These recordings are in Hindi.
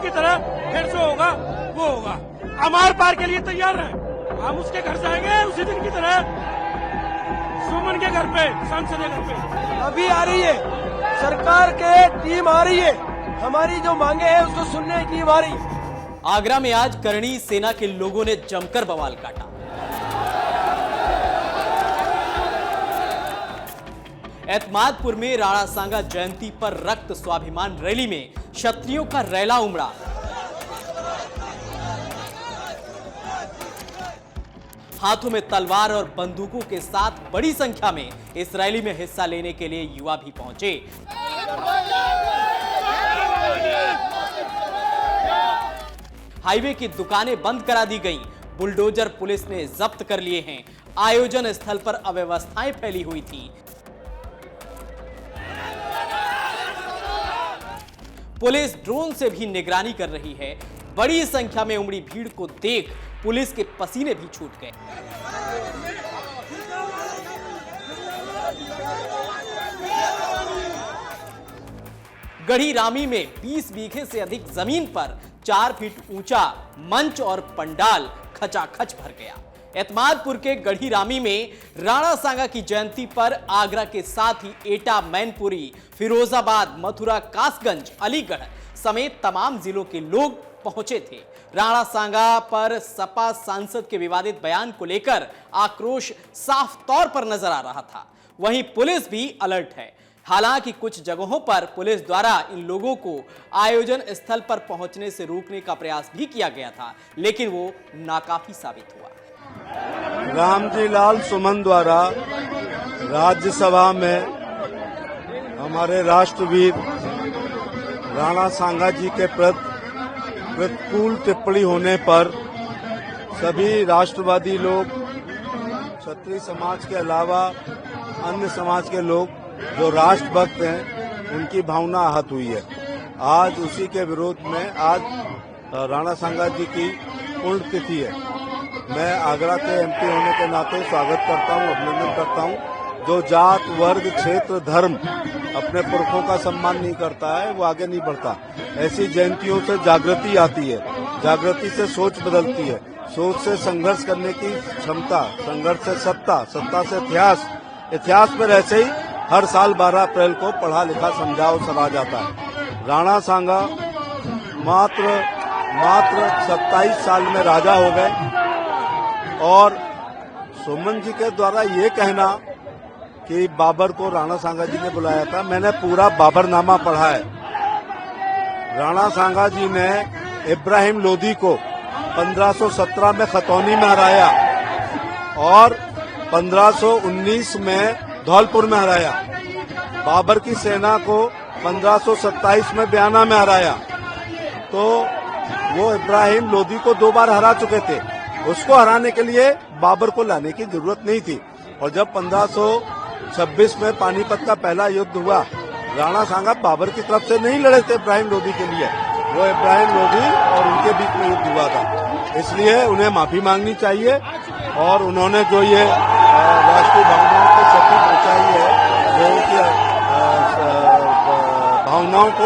की तरह फिर जो होगा वो होगा। अमार पार के लिए तैयार है। हम उसके घर जाएंगे उसी दिन की तरह, सुमन के घर पे, सांसद के घर पे। अभी आ रही है सरकार के टीम, आ रही है। हमारी जो मांगे हैं उसको सुनने की टीम आ रही है। आगरा में आज करणी सेना के लोगों ने जमकर बवाल काटा। एतमादपुर में राणा सांगा जयंती पर रक्त स्वाभिमान रैली में क्षत्रियों का रैला उमड़ा। हाथों में तलवार और बंदूकों के साथ बड़ी संख्या में इस रैली में हिस्सा लेने के लिए युवा भी पहुंचे। हाईवे की दुकानें बंद करा दी गईं। बुलडोजर पुलिस ने जब्त कर लिए हैं। आयोजन स्थल पर अव्यवस्थाएं फैली हुई थी। पुलिस ड्रोन से भी निगरानी कर रही है। बड़ी संख्या में उमड़ी भीड़ को देख पुलिस के पसीने भी छूट गए। गढ़ी रामी में 20 बीघे से अधिक जमीन पर 4 फीट ऊंचा मंच और पंडाल खचाखच भर गया। एतमादपुर के गढ़ी रामी में राणा सांगा की जयंती पर आगरा के साथ ही एटा, मैनपुरी, फिरोजाबाद, मथुरा, कासगंज, अलीगढ़ समेत तमाम जिलों के लोग पहुंचे थे। राणा सांगा पर सपा सांसद के विवादित बयान को लेकर आक्रोश साफ तौर पर नजर आ रहा था। वहीं पुलिस भी अलर्ट है। हालांकि कुछ जगहों पर पुलिस द्वारा इन लोगों को आयोजन स्थल पर पहुंचने से रोकने का प्रयास भी किया गया था, लेकिन वो नाकाफी साबित हुआ। रामजी लाल सुमन द्वारा राज्यसभा में हमारे राष्ट्रवीर राणा सांगा जी के प्रति प्रतिकूल टिप्पणी होने पर सभी राष्ट्रवादी लोग, क्षत्रिय समाज के अलावा अन्य समाज के लोग जो राष्ट्रभक्त हैं, उनकी भावना आहत हुई है। आज उसी के विरोध में आज राणा सांगा जी की पुण्यतिथि है। मैं आगरा के एमपी होने के नाते स्वागत करता हूं, अभिनंदन करता हूं। जो जात, वर्ग, क्षेत्र, धर्म अपने पुरखों का सम्मान नहीं करता है, वो आगे नहीं बढ़ता। ऐसी जयंतियों से जागृति आती है, जागृति से सोच बदलती है, सोच से संघर्ष करने की क्षमता, संघर्ष से सत्ता, सत्ता से इतिहास, इतिहास पर ऐसे ही हर साल 12 अप्रैल को पढ़ा लिखा समझा और सराहा जाता है। राणा सांगा मात्र 27 साल में राजा हो गए और सुमन जी के द्वारा ये कहना कि बाबर को राणा सांगा जी ने बुलाया था, मैंने पूरा बाबरनामा पढ़ा है। राणा सांगा जी ने इब्राहिम लोदी को 1517 में खतौनी में हराया और 1519 में धौलपुर में हराया। बाबर की सेना को 1527 में बयाना में हराया। तो वो इब्राहिम लोदी को 2 बार हरा चुके थे। उसको हराने के लिए बाबर को लाने की जरूरत नहीं थी। और जब 1526 में पानीपत का पहला युद्ध हुआ, राणा सांगा बाबर की तरफ से नहीं लड़े थे इब्राहिम लोदी के लिए, वो इब्राहिम लोदी और उनके बीच में युद्ध हुआ था। इसलिए उन्हें माफी मांगनी चाहिए और उन्होंने जो ये राष्ट्रीय भावनाओं को क्षति पहुंचाई है, लोगों की भावनाओं को,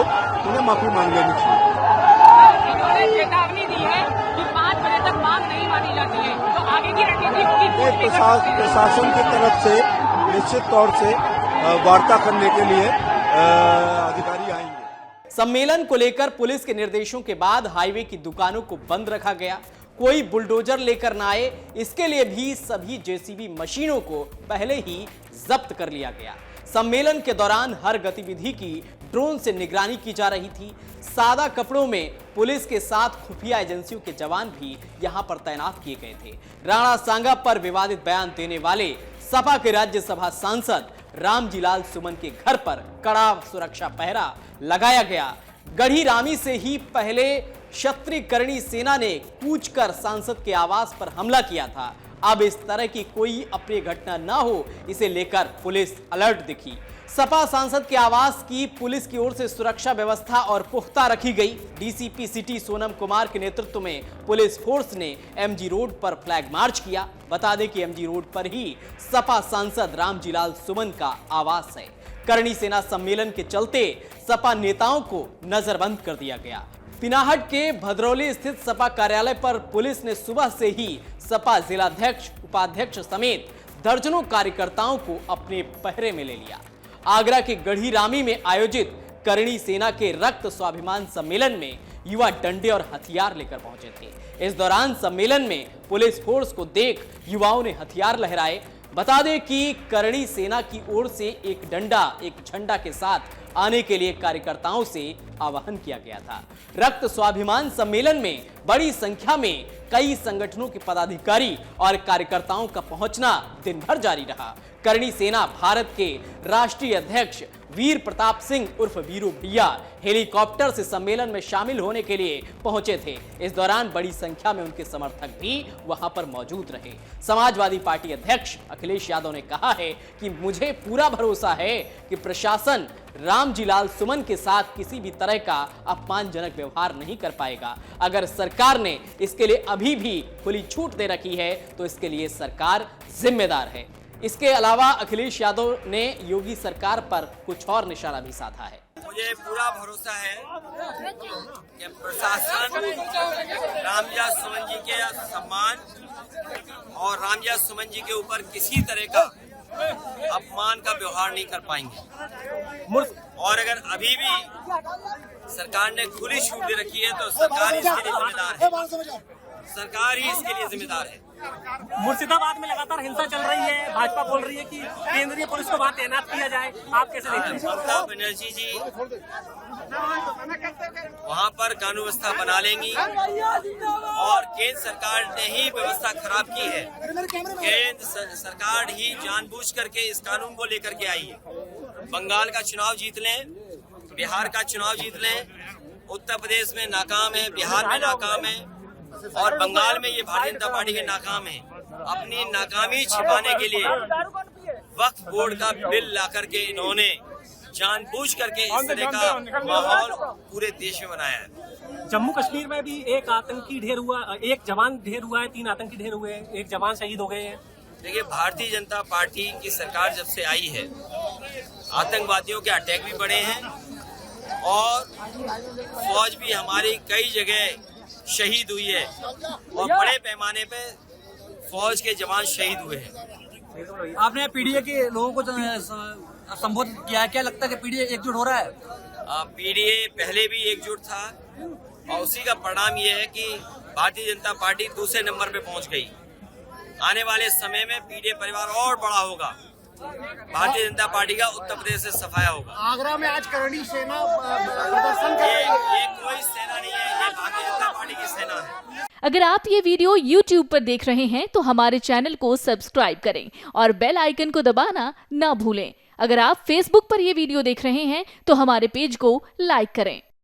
उन्हें माफी मांग लेनी चाहिए। चेतावनी दी है कि 5 बजे तक मांग नहीं मानी जाती है, तो आगे की रणनीति होगी। प्रशासन की तरफ से निश्चित तौर से वार्ता करने के लिए अधिकारी आएंगे। सम्मेलन को लेकर पुलिस के निर्देशों के बाद हाईवे की दुकानों को बंद रखा गया। कोई बुलडोजर लेकर ना आए, इसके लिए भी सभी जेसीबी मशीनों को पहले ही जब्त कर लिया गया। सम्मेलन के दौरान हर गतिविधि की ड्रोन से निगरानी की जा रही थी। सादा कपड़ों में पुलिस के साथ खुफिया एजेंसियों के जवान भी यहां पर तैनात किए गए थे। राणा सांगा पर विवादित बयान देने वाले सपा के राज्यसभा सांसद रामजी लाल सुमन के घर पर कड़ा सुरक्षा पहरा लगाया गया। गढ़ी रामी से ही पहले क्षत्रिय करणी सेना ने कूच कर सांसद के आवास पर हमला किया था। अब इस तरह की कोई अप्रिय घटना ना हो, इसे लेकर पुलिस अलर्ट दिखी। सपा सांसद के आवास की पुलिस की ओर से सुरक्षा व्यवस्था और पुख्ता रखी गई। डीसीपी सिटी सोनम कुमार के नेतृत्व में पुलिस फोर्स ने एमजी रोड पर फ्लैग मार्च किया। बता दें कि एमजी रोड पर ही सपा सांसद रामजी लाल सुमन का आवास है। करणी सेना सम्मेलन के चलते सपा नेताओं को नजरबंद कर दिया गया। पिनाहट के भदरौली स्थित सपा कार्यालय पर पुलिस ने सुबह से ही सपा जिलाध्यक्ष, उपाध्यक्ष समेत दर्जनों कार्यकर्ताओं को अपने पहरे में ले लिया। आगरा के गढ़ी रामी में आयोजित करणी सेना के रक्त स्वाभिमान सम्मेलन में युवा डंडे और हथियार लेकर पहुंचे थे। इस दौरान सम्मेलन में पुलिस फोर्स को देख युवाओं ने हथियार लहराए। बता दें कि करणी सेना की ओर से एक डंडा, एक झंडा के साथ आने के लिए कार्यकर्ताओं से आह्वान किया गया था। रक्त स्वाभिमान सम्मेलन में बड़ी संख्या में कई संगठनों के पदाधिकारी और कार्यकर्ताओं का पहुंचना दिन भर जारी रहा। करणी सेना भारत के राष्ट्रीय अध्यक्ष वीर प्रताप सिंह उर्फ वीरू भैया हेलीकॉप्टर से सम्मेलन में शामिल होने के लिए पहुंचे थे। इस दौरान बड़ी संख्या में उनके समर्थक भी वहां पर मौजूद रहे। समाजवादी पार्टी अध्यक्ष अखिलेश यादव ने कहा है कि मुझे पूरा भरोसा है कि प्रशासन रामजीलाल सुमन के साथ किसी भी तरह का अपमानजनक व्यवहार नहीं कर पाएगा। अगर सरकार ने इसके लिए अभी भी खुली छूट दे रखी है तो इसके लिए सरकार जिम्मेदार है। इसके अलावा अखिलेश यादव ने योगी सरकार पर कुछ और निशाना भी साधा है। मुझे पूरा भरोसा है कि प्रशासन रामजीलाल सुमन जी के सम्मान और रामजीलाल सुमन जी के ऊपर किसी तरह का अपमान का व्यवहार नहीं कर पाएंगे। और अगर अभी भी सरकार ने खुली छूट दे रखी है तो सरकार इसके लिए जिम्मेदार है। सरकार ही इसके लिए जिम्मेदार है। मुर्शिदाबाद में लगातार हिंसा चल रही है। भाजपा बोल रही है कि केंद्रीय पुलिस को वहां तैनात किया जाए। आप कैसे देखते हैं? ममता बनर्जी जी वहां पर कानून व्यवस्था बना लेंगी और केंद्र सरकार ने ही व्यवस्था खराब की है। केंद्र सरकार ही जानबूझ करके इस कानून को लेकर के आई है। बंगाल का चुनाव जीत लें, बिहार का चुनाव जीत लें, उत्तर प्रदेश में नाकाम है, बिहार में नाकाम है और बंगाल में ये भारतीय जनता पार्टी के नाकाम है। अपनी नाकामी छिपाने के लिए वक्फ बोर्ड का बिल ला करके इन्होंने जानबूझ करके इस तरह का माहौल पूरे देश में बनाया है। जम्मू कश्मीर में भी एक आतंकी ढेर हुआ, एक जवान ढेर हुआ है, 3 आतंकी ढेर हुए हैं, एक जवान शहीद हो गए हैं। देखिए, भारतीय जनता पार्टी की सरकार जब से आई है आतंकवादियों के अटैक भी बढ़े हैं और फौज भी हमारी कई जगह शहीद हुई है और बड़े पैमाने पे फौज के जवान शहीद हुए हैं। आपने पीडीए के लोगों को संबोधित किया है, क्या लगता है कि पीडीए एकजुट हो रहा है? पीडीए पहले भी एकजुट था और उसी का परिणाम ये है कि भारतीय जनता पार्टी दूसरे नंबर पे पहुंच गई। आने वाले समय में पीडीए परिवार और बड़ा होगा। भारतीय जनता पार्टी का उत्तर प्रदेश से सफाया होगा। आगरा में आज करणी सेना प्रदर्शन कर रही है। ये कोई सेना नहीं है, ये भारतीय जनता पार्टी की सेना है। अगर आप ये वीडियो YouTube पर देख रहे हैं तो हमारे चैनल को सब्सक्राइब करें और बेल आइकन को दबाना ना भूलें। अगर आप Facebook पर ये वीडियो देख रहे हैं तो हमारे पेज को लाइक करें।